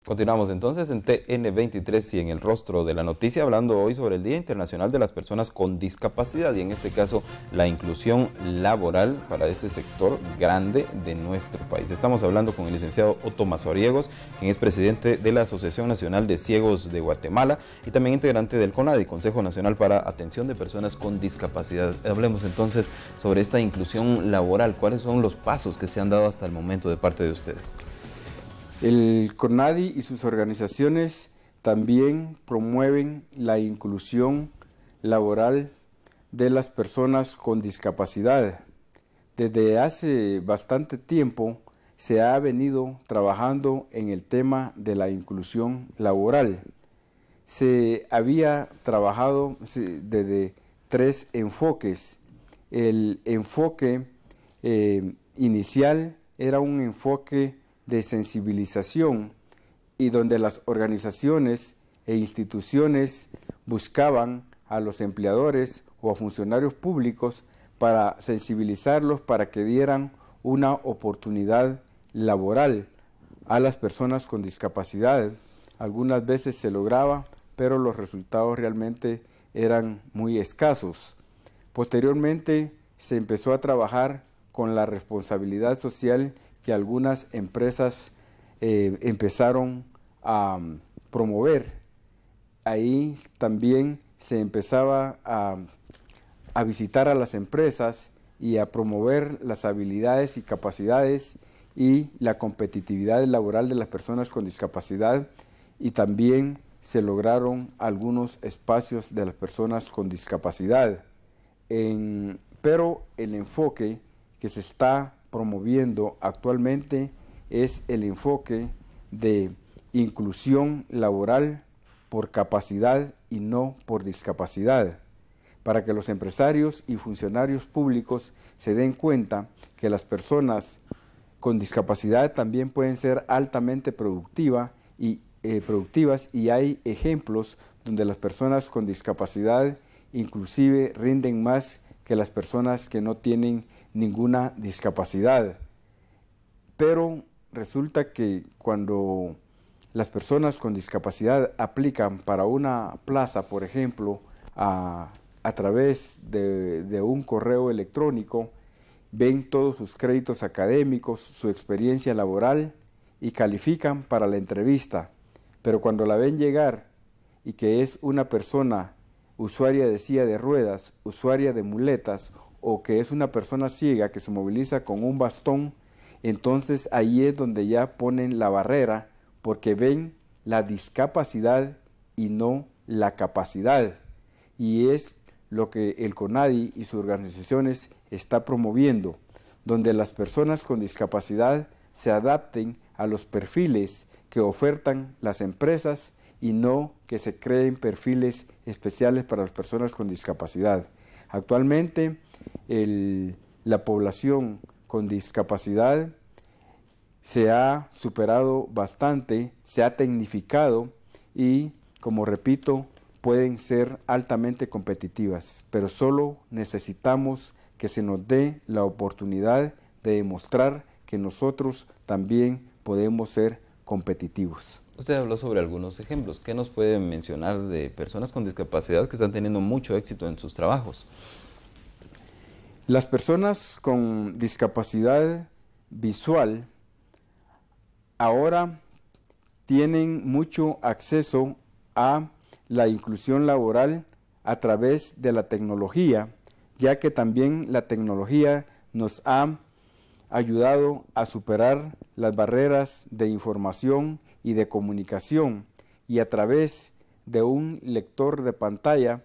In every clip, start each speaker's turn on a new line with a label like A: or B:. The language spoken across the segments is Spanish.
A: Continuamos entonces en TN23 y en el rostro de la noticia, hablando hoy sobre el Día Internacional de las Personas con Discapacidad y en este caso la inclusión laboral para este sector grande de nuestro país. Estamos hablando con el licenciado Otto Mazariegos, quien es presidente de la Asociación Nacional de Ciegos de Guatemala y también integrante del CONADI, Consejo Nacional para Atención de Personas con Discapacidad. Hablemos entonces sobre esta inclusión laboral. ¿Cuáles son los pasos que se han dado hasta el momento de parte de ustedes?
B: El CONADI y sus organizaciones también promueven la inclusión laboral de las personas con discapacidad. Desde hace bastante tiempo se ha venido trabajando en el tema de la inclusión laboral. Se había trabajado desde tres enfoques. El enfoque inicial era un enfoque de sensibilización y donde las organizaciones e instituciones buscaban a los empleadores o a funcionarios públicos para sensibilizarlos para que dieran una oportunidad laboral a las personas con discapacidad. Algunas veces se lograba, pero los resultados realmente eran muy escasos. Posteriormente se empezó a trabajar con la responsabilidad social que algunas empresas empezaron a promover. Ahí también se empezaba a visitar a las empresas y a promover las habilidades y capacidades y la competitividad laboral de las personas con discapacidad, y también se lograron algunos espacios de las personas con discapacidad. Pero el enfoque que se está promoviendo actualmente es el enfoque de inclusión laboral por capacidad y no por discapacidad, para que los empresarios y funcionarios públicos se den cuenta que las personas con discapacidad también pueden ser altamente productivas y hay ejemplos donde las personas con discapacidad inclusive rinden más que las personas que no tienen ninguna discapacidad. Pero resulta que cuando las personas con discapacidad aplican para una plaza, por ejemplo, a través de un correo electrónico, ven todos sus créditos académicos, su experiencia laboral y califican para la entrevista. Pero cuando la ven llegar y que es una persona usuaria de silla de ruedas, usuaria de muletas, o que es una persona ciega que se moviliza con un bastón, entonces ahí es donde ya ponen la barrera, porque ven la discapacidad y no la capacidad. Y es lo que el CONADI y sus organizaciones está promoviendo, donde las personas con discapacidad se adapten a los perfiles que ofertan las empresas y no que se creen perfiles especiales para las personas con discapacidad. Actualmente la población con discapacidad se ha superado bastante, se ha tecnificado y, como repito, pueden ser altamente competitivas, pero solo necesitamos que se nos dé la oportunidad de demostrar que nosotros también podemos ser competitivos.
A: Usted habló sobre algunos ejemplos. ¿Qué nos puede mencionar de personas con discapacidad que están teniendo mucho éxito en sus trabajos?
B: Las personas con discapacidad visual ahora tienen mucho acceso a la inclusión laboral a través de la tecnología, ya que también la tecnología nos ha ayudado a superar las barreras de información y de comunicación, y a través de un lector de pantalla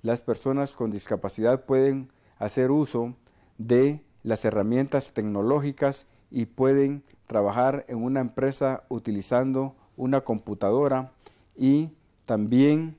B: las personas con discapacidad pueden hacer uso de las herramientas tecnológicas y pueden trabajar en una empresa utilizando una computadora y también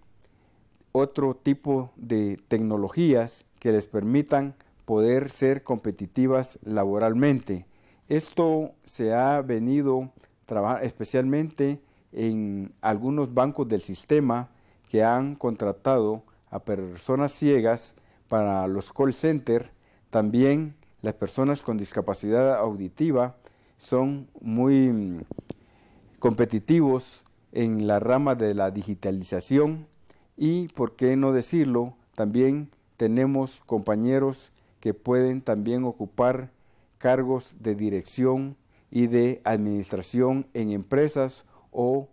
B: otro tipo de tecnologías que les permitan poder ser competitivas laboralmente. Esto se ha venido trabajando especialmente en algunos bancos del sistema que han contratado a personas ciegas para los call centers. También las personas con discapacidad auditiva son muy competitivos en la rama de la digitalización y, por qué no decirlo, también tenemos compañeros que pueden también ocupar cargos de dirección y de administración en empresas o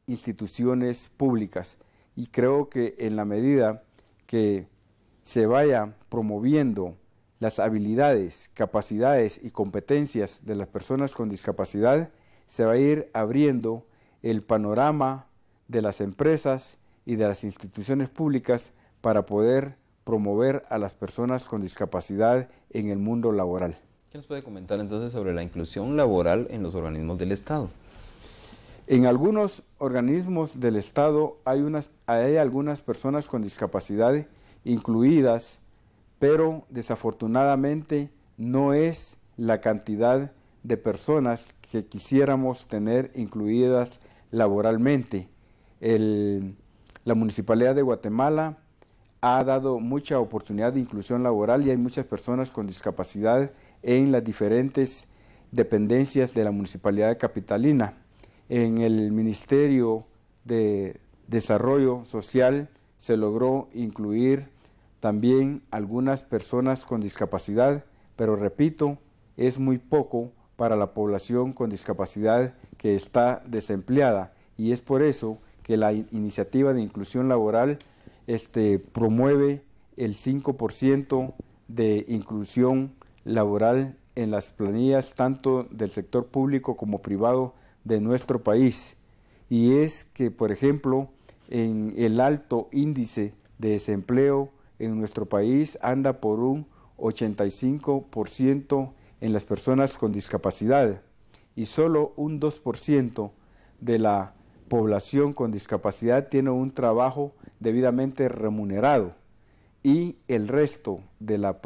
B: instituciones públicas. Y creo que en la medida que se vaya promoviendo las habilidades, capacidades y competencias de las personas con discapacidad, se va a ir abriendo el panorama de las empresas y de las instituciones públicas para poder promover a las personas con discapacidad en el mundo laboral.
A: ¿Qué nos puede comentar entonces sobre la inclusión laboral en los organismos del Estado?
B: En algunos organismos del Estado hay algunas personas con discapacidad incluidas, pero desafortunadamente no es la cantidad de personas que quisiéramos tener incluidas laboralmente. La Municipalidad de Guatemala ha dado mucha oportunidad de inclusión laboral y hay muchas personas con discapacidad en las diferentes dependencias de la Municipalidad Capitalina. En el Ministerio de Desarrollo Social se logró incluir también algunas personas con discapacidad, pero repito, es muy poco para la población con discapacidad que está desempleada, y es por eso que la iniciativa de inclusión laboral promueve el 5% de inclusión laboral en las planillas tanto del sector público como privado de nuestro país. Y es que, por ejemplo, en el alto índice de desempleo en nuestro país anda por un 85% en las personas con discapacidad y solo un 2% de la población con discapacidad tiene un trabajo debidamente remunerado, y el resto de la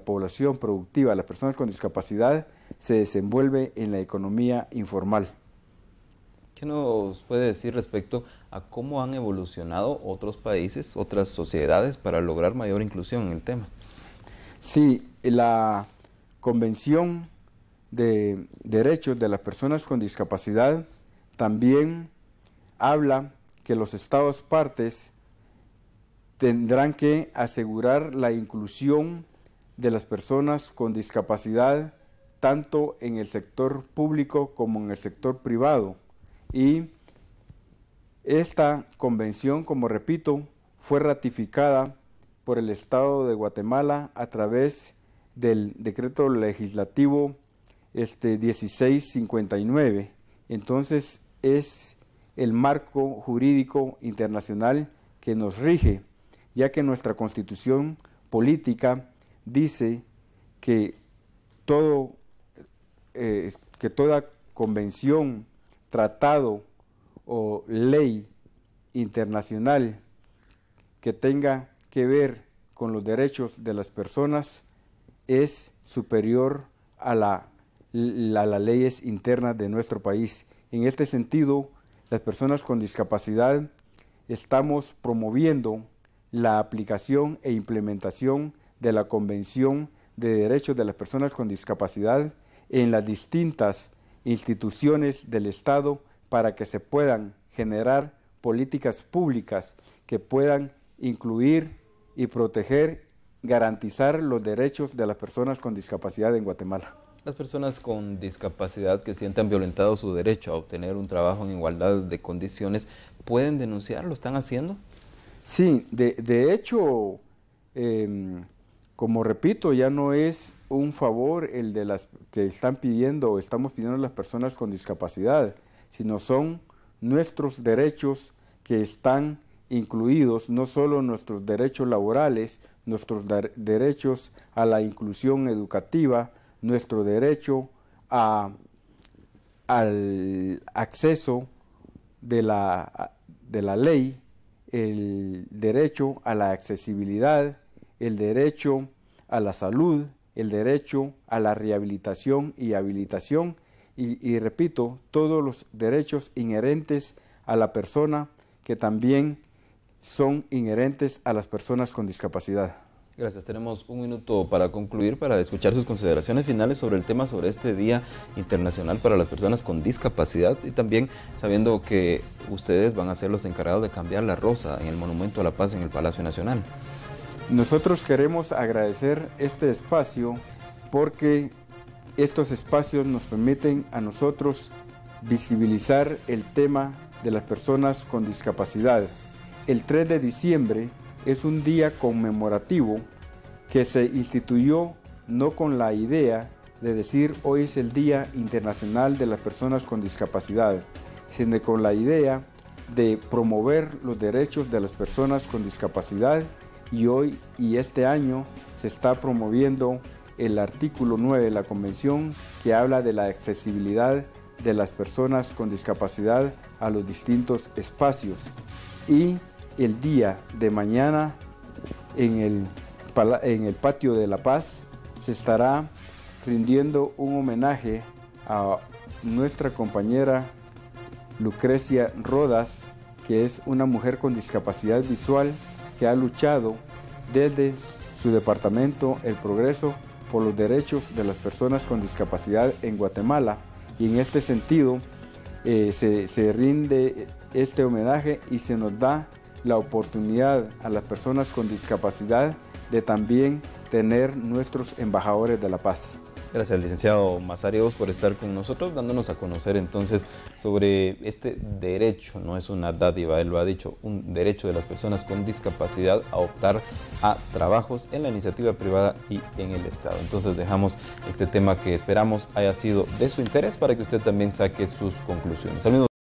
B: población productiva, las personas con discapacidad, se desenvuelve en la economía informal.
A: ¿Qué nos puede decir respecto a cómo han evolucionado otros países, otras sociedades para lograr mayor inclusión en el tema?
B: Sí, la Convención de Derechos de las Personas con Discapacidad también habla que los Estados partes tendrán que asegurar la inclusión de las personas con discapacidad tanto en el sector público como en el sector privado. Y esta convención, como repito, fue ratificada por el Estado de Guatemala a través del decreto legislativo 1659. Entonces es el marco jurídico internacional que nos rige, ya que nuestra Constitución política dice que toda convención, tratado o ley internacional que tenga que ver con los derechos de las personas es superior a las leyes internas de nuestro país. En este sentido, las personas con discapacidad estamos promoviendo la aplicación e implementación de la Convención de Derechos de las Personas con Discapacidad en las distintas instituciones del Estado para que se puedan generar políticas públicas que puedan incluir y proteger, garantizar los derechos de las personas con discapacidad en Guatemala.
A: Las personas con discapacidad que sientan violentado su derecho a obtener un trabajo en igualdad de condiciones, ¿pueden denunciar? ¿Lo están haciendo?
B: Sí, de hecho, como repito, ya no es un favor el de las que están pidiendo o estamos pidiendo a las personas con discapacidad, sino son nuestros derechos que están incluidos, no solo nuestros derechos laborales, nuestros derechos a la inclusión educativa, nuestro derecho al acceso de la ley, el derecho a la accesibilidad, el derecho a la salud, el derecho a la rehabilitación y habilitación, y repito, todos los derechos inherentes a la persona que también son inherentes a las personas con discapacidad.
A: Gracias. Tenemos un minuto para concluir, para escuchar sus consideraciones finales sobre el tema, sobre este Día Internacional para las Personas con Discapacidad, y también sabiendo que ustedes van a ser los encargados de cambiar la rosa en el Monumento a la Paz en el Palacio Nacional.
B: Nosotros queremos agradecer este espacio porque estos espacios nos permiten a nosotros visibilizar el tema de las personas con discapacidad. El 3 de diciembre es un día conmemorativo que se instituyó no con la idea de decir hoy es el Día Internacional de las Personas con Discapacidad, sino con la idea de promover los derechos de las personas con discapacidad, y hoy y este año se está promoviendo el artículo 9 de la Convención, que habla de la accesibilidad de las personas con discapacidad a los distintos espacios. Y el día de mañana en el Patio de la Paz se estará rindiendo un homenaje a nuestra compañera Lucrecia Rodas, que es una mujer con discapacidad visual que ha luchado desde su departamento El Progreso por los derechos de las personas con discapacidad en Guatemala, y en este sentido se rinde este homenaje y se nos da la oportunidad a las personas con discapacidad de también tener nuestros embajadores de la paz.
A: Gracias, licenciado Mazariegos, por estar con nosotros, dándonos a conocer entonces sobre este derecho. No es una dádiva, él lo ha dicho, un derecho de las personas con discapacidad a optar a trabajos en la iniciativa privada y en el Estado. Entonces dejamos este tema que esperamos haya sido de su interés para que usted también saque sus conclusiones.